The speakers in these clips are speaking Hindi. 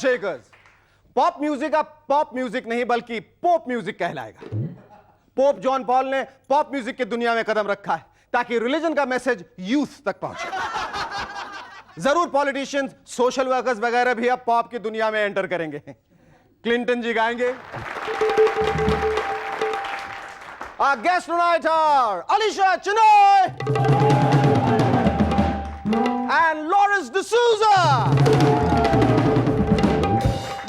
शेकर्स, पॉप म्यूजिक अब पॉप म्यूजिक नहीं बल्कि पॉप म्यूजिक कहलाएगा। पोप जॉन पॉल ने पॉप म्यूजिक की दुनिया में कदम रखा है ताकि रिलीजन का मैसेज यूथ तक पहुंचे। जरूर पॉलिटिशियंस, सोशल वर्कर्स वगैरह भी अब पॉप की दुनिया में एंटर करेंगे। क्लिंटन जी गाएंगे। Our guests tonight are Alicia Chenoy and Lawrence D'Souza.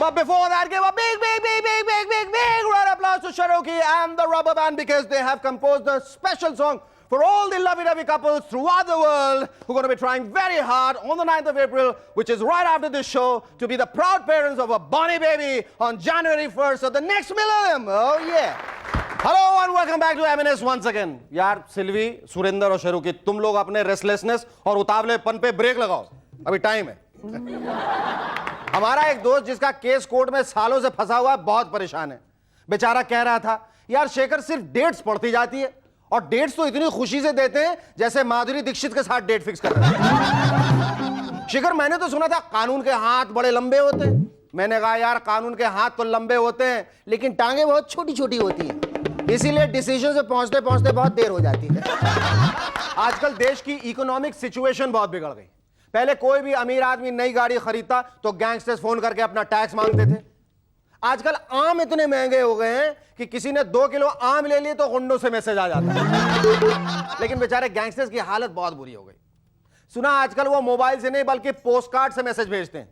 But before that, give a big round of applause to Cherokee and the Rubber Band because they have composed a special song for all the lovey-dovey couples throughout the world who are going to be trying very hard on the 9th of April, which is right after this show, to be the proud parents of a bunny baby on January 1st of the next millennium. Oh yeah. Hello and welcome back to M&S once again. यार सिल्वी, सुरेंद्र और शेरुकी, तुम लोग अपने रेस्टलेसनेस और उतावलेपन पे ब्रेक लगाओ, अभी टाइम है। हमारा एक दोस्त जिसका केस कोर्ट में सालों से फंसा हुआ है बहुत परेशान है। बेचारा कह रहा था यार शेखर सिर्फ डेट्स पढ़ती जाती है और डेट्स तो इतनी खुशी से देते हैं जैसे माधुरी दीक्षित के साथ डेट फिक्स कर रहे हैं। शेखर, मैंने तो सुना था कानून के हाथ बड़े लंबे होते हैं। मैंने कहा यार कानून के हाथ तो लंबे होते हैं लेकिन टांगे बहुत छोटी छोटी होती हैं, इसीलिए डिसीजन से पहुंचते पहुंचते बहुत देर हो जाती है। आजकल देश की इकोनॉमिक सिचुएशन बहुत बिगड़ गई। पहले कोई भी अमीर आदमी नई गाड़ी खरीदता तो गैंगस्टर्स फोन करके अपना टैक्स मांगते थे। आजकल आम इतने महंगे हो गए हैं कि किसी ने 2 किलो आम ले लिए तो गुंडों से मैसेज आ जाता है। लेकिन बेचारे गैंगस्टर्स की हालत बहुत बुरी हो गई। सुना आजकल वो मोबाइल से नहीं बल्कि पोस्ट कार्ड से मैसेज भेजते हैं।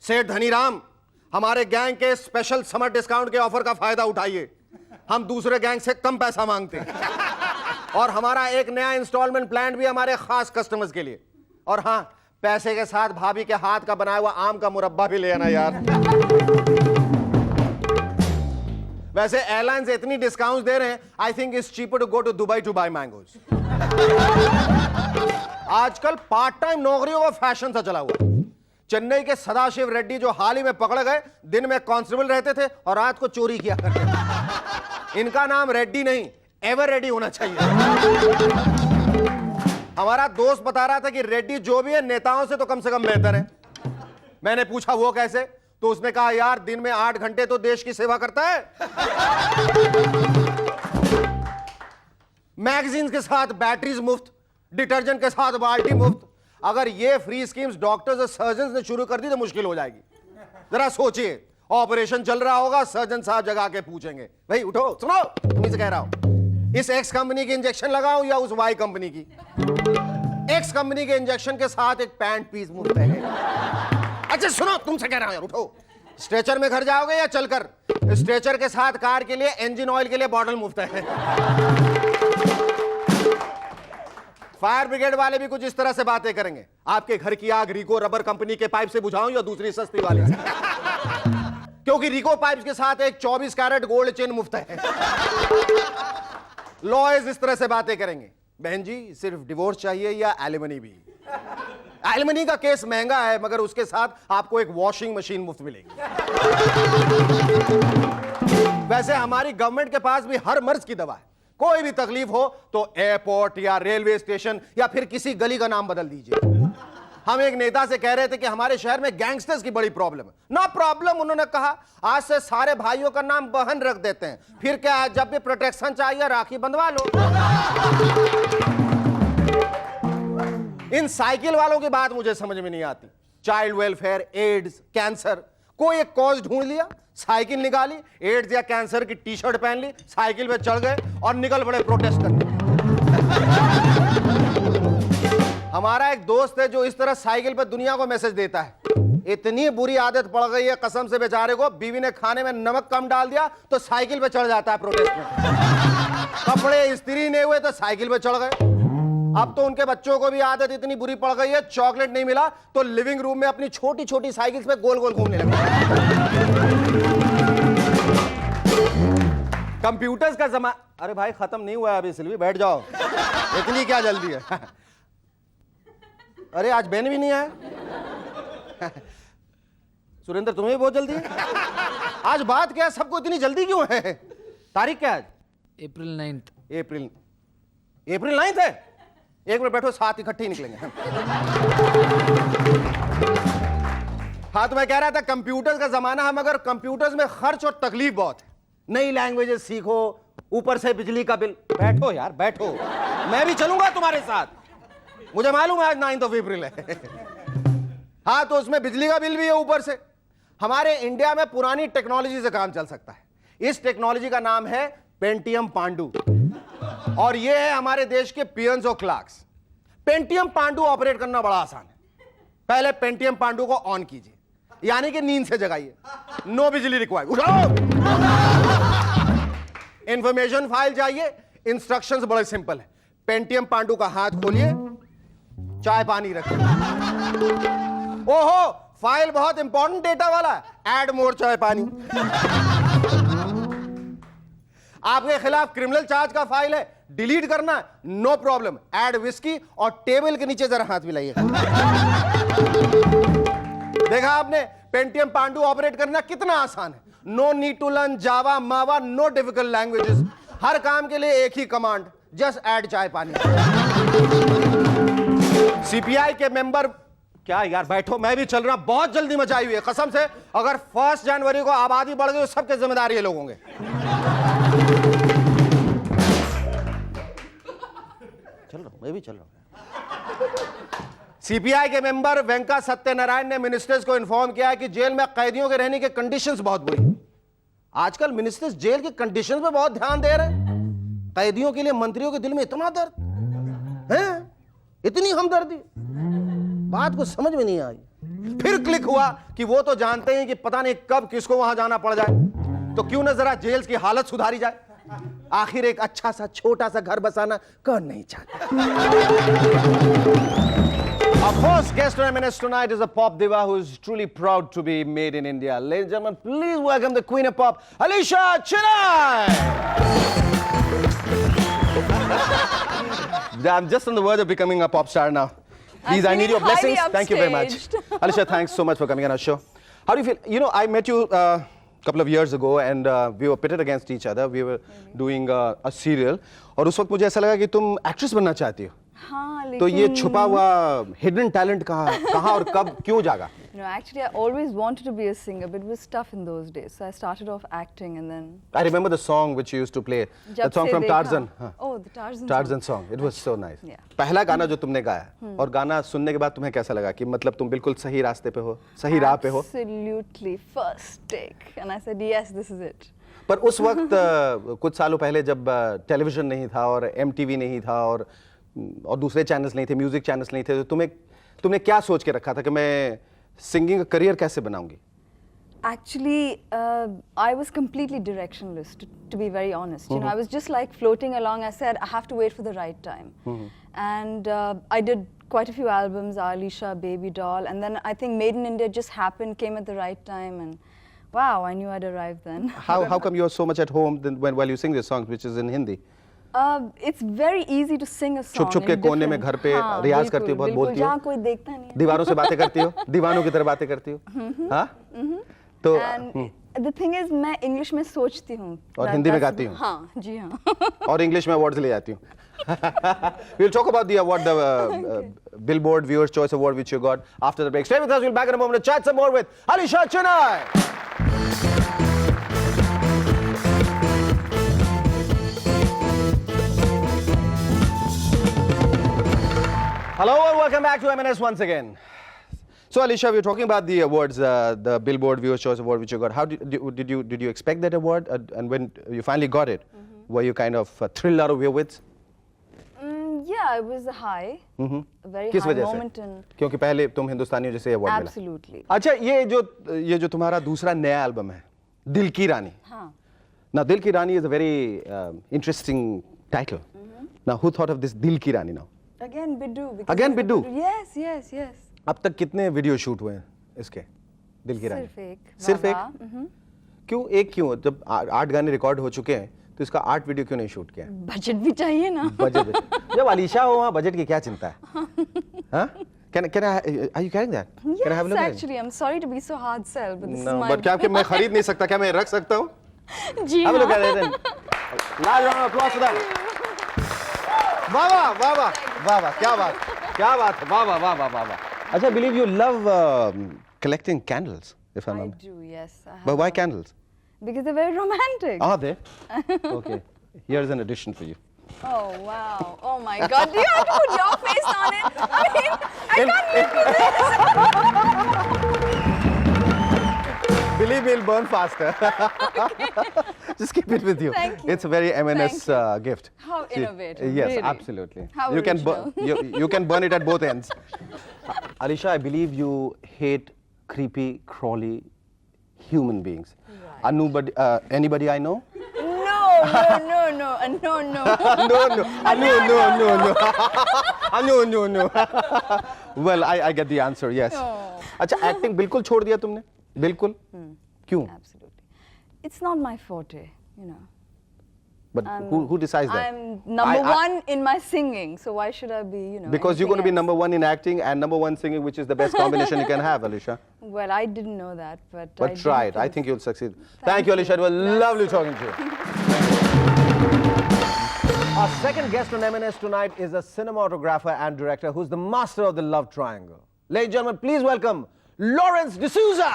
सेठ धनीराम, हमारे गैंग के स्पेशल समर डिस्काउंट के ऑफर का फायदा उठाइए, हम दूसरे गैंग से कम पैसा मांगते हैं और हमारा एक नया इंस्टॉलमेंट प्लान भी हमारे खास कस्टमर्स के लिए। और हां, पैसे के साथ भाभी के हाथ का बनाया हुआ आम का मुरब्बा भी ले आना यार। वैसे एयरलाइंस इतनी डिस्काउंट दे रहे हैं, I think it's cheaper to go to Dubai to buy mangoes. आजकल पार्ट टाइम नौकरियों का फैशन सा चला हुआ। चेन्नई के सदाशिव रेड्डी जो हाल ही में पकड़े गए, दिन में कांस्टेबल रहते थे और रात को चोरी किया करते थे। इनका नाम रेड्डी नहीं एवर रेडी होना चाहिए। हमारा दोस्त बता रहा था कि रेड्डी जो भी है नेताओं से तो कम से कम बेहतर है। मैंने पूछा वो कैसे, तो उसने कहा यार दिन में 8 घंटे तो देश की सेवा करता है। मैगजीन्स के साथ बैटरीज मुफ्त, डिटर्जेंट के साथ बाल्टी मुफ्त। अगर ये फ्री स्कीम्स डॉक्टर्स और सर्जन्स ने शुरू कर दी तो मुश्किल हो जाएगी। जरा सोचिए, ऑपरेशन चल रहा होगा, सर्जन साहब जगा के पूछेंगे भाई उठो, सुनो तुम्हीं से कह रहा हूं, इस एक्स कंपनी की इंजेक्शन लगाऊं या उस वाई कंपनी की। एक्स कंपनी के इंजेक्शन के साथ एक पैंट पीस मुफ्त है। अच्छा सुनो, तुमसे कह रहा हूं यार उठो। स्ट्रेचर में घर जाओगे या चलकर? स्ट्रेचर के साथ कार के लिए इंजन ऑयल के लिए बॉटल मुफ्त है। फायर ब्रिगेड वाले भी कुछ इस तरह से बातें करेंगे, आपके घर की आग रिको रबर कंपनी के पाइप से बुझाऊं या दूसरी सस्ती वाली से? क्योंकि रिको पाइप्स के साथ एक 24 कैरेट गोल्ड चेन मुफ्त है। लॉयर्स इस तरह से बातें करेंगे, बहन जी सिर्फ डिवोर्स चाहिए या एलिमनी भी? एलिमनी का केस महंगा है मगर उसके साथ आपको एक वॉशिंग मशीन मुफ्त मिलेगी। वैसे हमारी गवर्नमेंट के पास भी हर मर्ज की दवा है। कोई भी तकलीफ हो तो एयरपोर्ट या रेलवे स्टेशन या फिर किसी गली का नाम बदल दीजिए। हम एक नेता से कह रहे थे कि हमारे शहर में गैंगस्टर्स की बड़ी प्रॉब्लम है। नो प्रॉब्लम, उन्होंने कहा आज से सारे भाइयों का नाम बहन रख देते हैं, फिर क्या है जब भी प्रोटेक्शन चाहिए राखी बंधवा लो। इन साइकिल वालों की बात मुझे समझ में नहीं आती। चाइल्ड वेलफेयर, एड्स, कैंसर, कोई एक कॉज ढूंढ लिया, साइकिल निकाली, एड्स या कैंसर की टी शर्ट पहन ली, साइकिल पे चढ़ गए और निकल पड़े प्रोटेस्ट करने। हमारा एक दोस्त है जो इस तरह साइकिल पे दुनिया को मैसेज देता है। इतनी बुरी आदत पड़ गई है कसम से बेचारे को, बीवी ने खाने में नमक कम डाल दिया तो साइकिल पे चढ़ जाता है प्रोटेस्ट में। कपड़े इस्त्री नहीं हुए तो साइकिल पे चढ़ गए। अब तो उनके बच्चों को भी आदत इतनी बुरी पड़ गई है, चॉकलेट नहीं मिला तो लिविंग रूम में अपनी छोटी छोटी साइकिल पे गोल गोल घूमने लगे। कंप्यूटर्स का जमा, अरे भाई खत्म नहीं हुआ है अभी सिल्वी, बैठ जाओ, इतनी क्या जल्दी है? अरे आज बेन भी नहीं आया। सुरेंद्र तुम्हें भी बहुत जल्दी है। आज बात क्या है, सबको इतनी जल्दी क्यों है? तारीख क्या है? अप्रैल 9th। अप्रैल 9th है। एक मिनट बैठो, साथ इकट्ठे ही निकलेंगे। हाँ तो मैं कह रहा था कंप्यूटर्स का जमाना, हम अगर कंप्यूटर्स में खर्च और तकलीफ बहुत है, नई लैंग्वेजेस सीखो, ऊपर से बिजली का बिल। बैठो यार बैठो, मैं भी चलूंगा तुम्हारे साथ, मुझे मालूम है आज 9 अप्रैल है। हाँ तो उसमें बिजली का बिल भी है ऊपर से। हमारे इंडिया में पुरानी टेक्नोलॉजी से काम चल सकता है। इस टेक्नोलॉजी का नाम है पेंटियम पांडु, और ये है हमारे देश के पियंस और क्लार्क्स। पेंटियम पांडु ऑपरेट करना बड़ा आसान है। पहले पेंटियम पांडु को ऑन कीजिए, यानी कि नींद से जगाइए, नो बिजली रिक्वायर्ड। उठाओ, इंफॉर्मेशन फाइल चाहिए, इंस्ट्रक्शंस बड़े सिंपल है। पेंटियम पांडु का हाथ खोलिए, चाय पानी रखिए। ओहो, फाइल बहुत इंपॉर्टेंट डेटा वाला है, ऐड मोर चाय पानी। आपके खिलाफ क्रिमिनल चार्ज का फाइल है, डिलीट करना है, नो प्रॉब्लम, ऐड विस्की, और टेबल के नीचे जरा हाथ मिलाइए। देखा आपने, पेंटियम पांडु ऑपरेट करना कितना आसान है। No need to learn Java मावा, नो डिफिकल्ट लैंग्वेजेस, हर काम के लिए एक ही कमांड, जस्ट ऐड चाय पानी। सीपीआई के मेंबर, क्या यार बैठो, मैं भी चल रहा, बहुत जल्दी मचाई हुई है कसम से। अगर 1 जनवरी को आबादी बढ़ गई तो सबके जिम्मेदार ये लोग होंगे। चल रहा हूं, मैं भी चल रहा हूं। सीपीआई के मेंबर वेंका सत्यनारायण ने मिनिस्टर्स को इन्फॉर्म किया है कि जेल में कैदियों के रहने के कंडीशंस बहुत बुरी। आजकल मिनिस्टर्स जेल के कंडीशंस पे बहुत ध्यान दे रहे हैं। कैदियों के लिए मंत्रियों के दिल में इतना दर्द है, इतनी हमदर्दी, बात को समझ में नहीं आई। फिर क्लिक हुआ कि वो तो जानते हैं कि पता नहीं कब किसको वहां जाना पड़ जाए, तो क्यों न जरा जेल्स की हालत सुधारी जाए। आखिर एक अच्छा सा छोटा सा घर बसाना कौन नहीं चाहता। Our first guest on M&S tonight is a pop diva who is truly proud to be made in India. Ladies and gentlemen, please welcome the queen of pop, Alisha Chennai. I'm just on the verge of becoming a pop star now. Please, I need your blessings. Thank you very much. Alisha, thanks so much for coming on our show. How do you feel? You know, I met you a couple of years ago and we were pitted against each other. We were doing a serial. और उस वक्त मुझे ऐसा लगा कि तुम एक्ट्रेस बनना चाहती हो। हाँ, लेकिन तो ये छुपा हुआ हिडन टैलेंट कहाँ और कब क्यों जागा? No, actually, I always wanted to be a singer, but it was tough in those days. So I started off acting, and then. I remember the song which you used to play. That song from Tarzan. Oh, the Tarzan. Tarzan song. It was so nice. Yeah. पहला गाना जो तुमने गाया और गाना सुनने के बाद तुम्हें कैसा लगा कि मतलब तुम बिल्कुल सही रास्ते पे हो, सही राह पे हो? Absolutely, first take, and I said yes, this is it. पर उस वक्त कुछ सालों पहले जब टेलीविजन नहीं था और MTV नहीं था और दूसरे चैनल्स नहीं थे, म्यूजिक चैनल्स नहीं थे, तो तुमने क्या सोच के रखा था कि मैं सिंगिंग का करियर कैसे बनाऊंगी? Actually, I was completely directionless, to be very honest. You know, I was just like floating along. I said, I have to wait for the right time. And I did quite a few albums, Alisha, Baby Doll, and then I think Made in India just happened, came at the right time, and wow, I knew I'd arrived then. How come you're so much at home while you sing this song, which is in Hindi? It's very easy to sing a song. छुप-छुप के कोने में घर पे रियाज करती हो, बहुत बोलती हो, जहाँ कोई देखता नहीं है, दीवारों से बातें करती हो, दीवानों की तरह बातें करती हो, हाँ? तो the thing is, मैं इंग्लिश में सोचती हूँ और हिंदी में गाती हूँ, हाँ जी हाँ, और इंग्लिश में अवार्ड्स ले जाती हूँ. We'll talk about the award, the Billboard Viewers' Choice Award which you got after the break. Stay with us. We'll be back in a moment to chat some more with Alisha Chennai. Hello and welcome back to M&S once again. So Alisha, we were talking about the awards, the Billboard Viewers' Choice Award which you got. How did you expect that award? And when you finally got it, were you kind of thrilled out of your wits? Yeah, it was a high, a very किस high वजह moment से? in. क्योंकि पहले तुम हिंदुस्तानियों जैसे अवार्ड मिला. Absolutely. अच्छा, ये जो तुम्हारा दूसरा नया एल्बम है, दिल की रानी. हाँ. Now, Dil Ki Rani is a very interesting title. Now, who thought of this Dil Ki Rani now? Again, Biddu. Again, Biddu? Yes. अब तक कितने वीडियो शूट हुए हैं इसके दिल की रानी? सिर्फ एक. क्यों एक क्यों? जब 8 गाने रिकॉर्ड हो चुके हैं तो इसका 8 वीडियो क्यों नहीं शूट किया? बजट भी चाहिए ना. बजट जब अलीशा हो वहाँ बजट की क्या चिंता है? हाँ? Are you carrying that? Can I have a Yes, look at it? actually, I'm sorry to be so hard sell, but this is No, my. but क्या मैं खरीद नहीं सकता? क्या मैं रख सकता हूँ? जी Have a look हाँ. at it then. Large round of applause for that. वाह, क्या बात है, वाह. अच्छा, I believe you love collecting candles, if I'm I not. do, yes. I have But why one. candles? Because they're very romantic. Are they? Okay. Here's an addition for you. Oh, wow. Oh, my God. Do you have to put your face on it? I mean, I can't live with this. Believe me, it'll burn faster. Just keep it with you. Thank you. It's a very M&S Thank gift. How See, innovative, Yes, really. absolutely. How you can original. you can burn it at both ends. Alisha, I believe you hate creepy, crawly human beings. Right. Anybody I know? No. No. Well, I get the answer, yes. No. अच्छा, acting बिल्कुल छोड़ दिया तुमने? बिल्कुल? क्यों? Absolutely. It's not my forte, you know. But who decides that? I'm number one in my singing, so why should I be, you know? Because you're going to be anything else? number one in acting and number one singing, which is the best combination you can have, Alisha. Well, I didn't know that, but I But try it. do I think you'll succeed. Thank you, Alisha. It was lovely talking to you. Our second guest on M&S tonight is a cinematographer and director who's the master of the love triangle. Ladies and gentlemen, please welcome Lawrence D'Souza.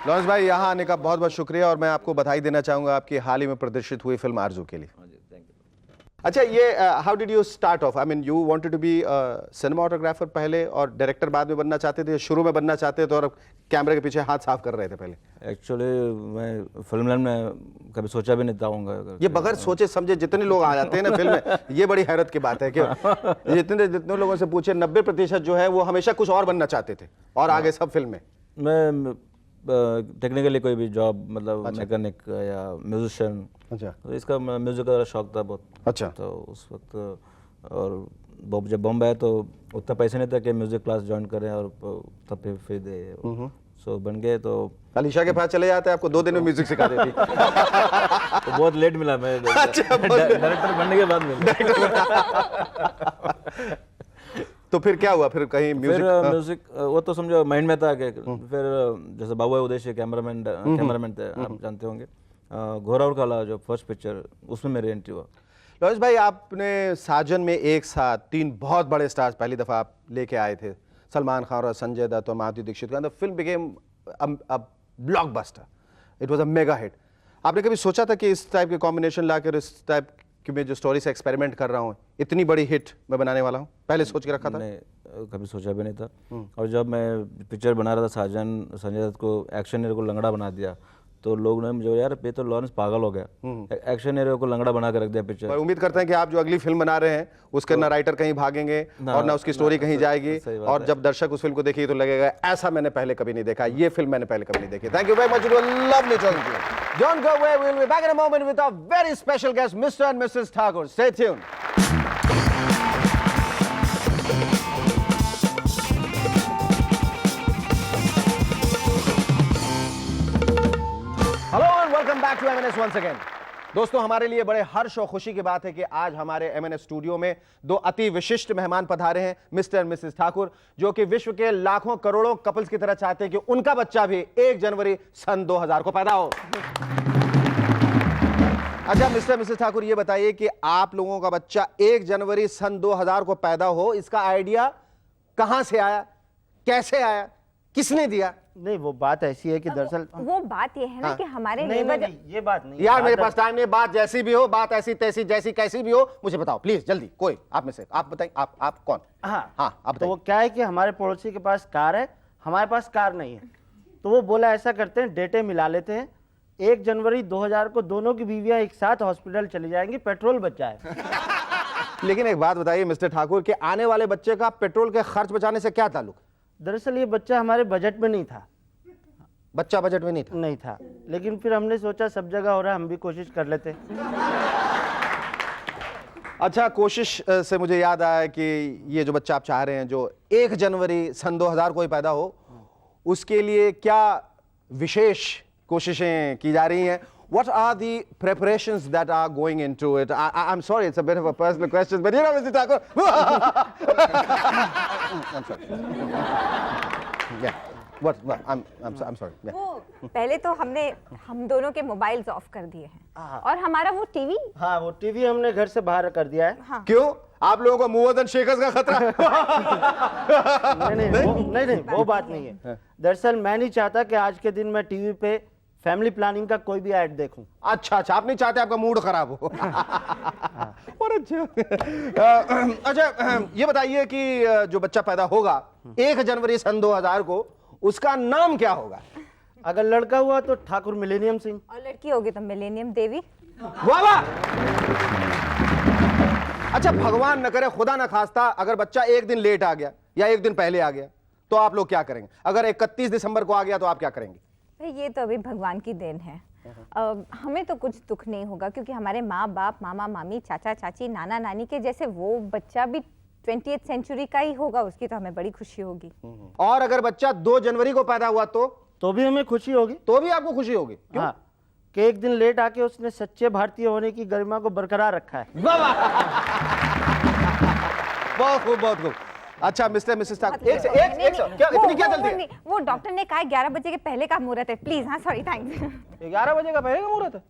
Lawrence भाई, यहाँ आने का बहुत बहुत शुक्रिया और मैं आपको बधाई देना चाहूंगा आपकी हाल ही में प्रदर्शित हुई फिल्म आरज़ू के लिए। अच्छा, ये how did you start off? I mean, you wanted to be cinematographer पहले और डायरेक्टर बाद में बनना चाहते थे, शुरू में बनना चाहते थे और कैमरे के पीछे हाथ साफ कर रहे थे पहले? एक्चुअली मैं फिल्म लाइन में कभी सोचा भी नहीं था होऊंगा। ये बगैर सोचे समझे जितने लोग आ जाते हैं ना फिल्म में, ये बड़ी हैरत की बात है कि जितने लोगों से पूछे 90% जो है वो हमेशा कुछ और बनना चाहते थे और आगे सब फिल्म में। मैं टेक्निकली कोई भी जॉब, मतलब मैकेनिक या म्यूजिशियन, अच्छा, तो इसका म्यूजिक का शौक था बहुत। अच्छा। तो उस वक्त और जब बॉम्बे आया तो उतना पैसे नहीं था कि म्यूजिक क्लास ज्वाइन करें और तब फिर दे सो बन गए। तो अलीशा के पास चले जाते, आपको 2 दिन में म्यूजिक सिखा देती। तो बहुत लेट मिला, मैं डायरेक्टर बनने के बाद मिला। तो फिर क्या हुआ? फिर कहीं म्यूजिक वो तो समझो माइंड में था कि फिर जैसे बाबू उदय कैमरामैन थे, आप जानते होंगे। घोरा और काला जो फर्स्ट पिक्चर, उसमें मेरी एंट्री हुआ। लॉरेंस भाई, आपने साजन में एक साथ 3 बहुत बड़े स्टार्स पहली दफा आप लेके आए थे, सलमान खान और संजय दत्त और माधुरी दीक्षित का। The film became a blockbuster, it was a mega hit. आपने कभी सोचा था कि इस टाइप के कॉम्बिनेशन लाकर इस टाइप कि मैं जो स्टोरी से एक्सपेरिमेंट कर रहा हूँ, इतनी बड़ी हिट मैं बनाने वाला हूँ? पहले सोच के रखा था? नहीं, कभी सोचा भी नहीं था। और जब मैं पिक्चर बना रहा था साजन, संजय दत्त को एक्शन हीरो को लंगड़ा बना दिया, तो लोग ने मुझे, यार ये तो लॉरेंस पागल हो गया, एक्शन हीरो को लंगड़ा बना के रख दिया पिक्चर। पर उम्मीद करते हैं कि आप जो अगली फिल्म बना रहे हैं उसके ना राइटर कहीं भागेंगे और ना उसकी स्टोरी कहीं जाएगी, और जब दर्शक उस फिल्म को देखेंगे तो लगेगा ऐसा मैंने पहले कभी नहीं देखा, ये फिल्म मैंने पहले कभी नहीं देखी। Thank you very much, it was lovely talking to you. Don't go away, we'll be back in a moment with our very special guest, Mr. and Mrs. Thakur. Stay tuned. Hello and welcome back to M&S once again. दोस्तों, हमारे लिए बड़े हर्ष और खुशी की बात है कि आज हमारे M&S स्टूडियो में 2 अति विशिष्ट मेहमान पधारे हैं, मिस्टर एंड मिसेस ठाकुर, जो कि विश्व के लाखों करोड़ों कपल्स की तरह चाहते हैं कि उनका बच्चा भी 1 जनवरी सन 2000 को पैदा हो। अच्छा मिस्टर मिसेस ठाकुर, ये बताइए कि आप लोगों का बच्चा 1 जनवरी सन 2000 को पैदा हो, इसका आइडिया कहां से आया, कैसे आया, किसने दिया? नहीं, वो बात ऐसी है कि दरअसल वो बात ये है ना कि हमारे नहीं, नेबर नहीं, ये बात नहीं यार, मेरे पास टाइम नहीं, बात जैसी भी हो, बात ऐसी तैसी जैसी कैसी भी हो, मुझे बताओ प्लीज, जल्दी। कोई आप में से आप बताइए, आप कौन? हाँ आप तो वो बताइए। क्या है कि हमारे पड़ोसी के पास कार है, हमारे पास कार नहीं है, तो वो बोला ऐसा करते हैं, डेटे मिला लेते हैं, 1 जनवरी 2000 को दोनों की बीवियां एक साथ हॉस्पिटल चली जाएंगी, पेट्रोल बच जाए। लेकिन एक बात बताइए मिस्टर ठाकुर, कि आने वाले बच्चे का पेट्रोल के खर्च बचाने से क्या ताल्लुक? दरअसल ये बच्चा हमारे बजट में नहीं था। बच्चा बजट में नहीं था, लेकिन फिर हमने सोचा सब जगह हो रहा है, हम भी कोशिश कर लेते। अच्छा, कोशिश से मुझे याद आया कि ये जो बच्चा आप चाह रहे हैं, जो 1 जनवरी सन 2000 को ही पैदा हो, उसके लिए क्या विशेष कोशिशें की जा रही हैं what are the preparations that are going into it? I'm sorry, it's a bit of a personal question, but you know, Mr. Thakur. I'm sorry. Yeah. What? I'm sorry. Yeah. वो पहले तो हम दोनों के मोबाइल्स ऑफ कर दिए हैं और हमारा वो टीवी हाँ, वो टीवी हमने घर से बाहर कर दिया है। हाँ। क्यों? आप लोगों को मुवद्दन शेखर्स का खतरा? नहीं, वो बात नहीं है। दरअसल मैं नहीं चाहता कि आज के दिन मैं टीवी पे फैमिली प्लानिंग का कोई भी ऐड देखूं। अच्छा, आप नहीं चाहते आपका मूड खराब हो? और अच्छा, ये बताइए कि जो बच्चा पैदा होगा 1 जनवरी सन 2000 को, उसका नाम क्या होगा? अगर लड़का हुआ तो ठाकुर मिलेनियम सिंह, और लड़की होगी तो मिलेनियम देवी। वाह वाह! अच्छा, भगवान न करे, खुदा न खास्ता, अगर बच्चा 1 दिन लेट आ गया या 1 दिन पहले आ गया तो आप लोग क्या करेंगे? अगर 31 दिसंबर को आ गया तो आप क्या करेंगे? भाई ये तो अभी भगवान की देन है। हमें तो कुछ दुख नहीं होगा क्योंकि हमारे माँ बाप, मामा मामी, चाचा चाची, नाना नानी के जैसे वो बच्चा भी 20th सेंचुरी का ही होगा, उसकी तो हमें बड़ी खुशी होगी। और अगर बच्चा 2 जनवरी को पैदा हुआ तो भी हमें खुशी होगी। तो भी आपको खुशी होगी? क्यों? हाँ, कि 1 दिन लेट आके उसने सच्चे भारतीय होने की गरिमा को बरकरार रखा है। वाह वाह! बहुत खूब, बहुत खूब। अच्छा, मिस्टर मिसेस ठाकुर, एक क्या इतनी क्या जल्दी है? वो डॉक्टर ने कहा 11 बजे के पहले का मुहूर्त है, प्लीज। हाँ, सॉरी, थैंक्स। 11 बजे का पहले का मुहूर्त है?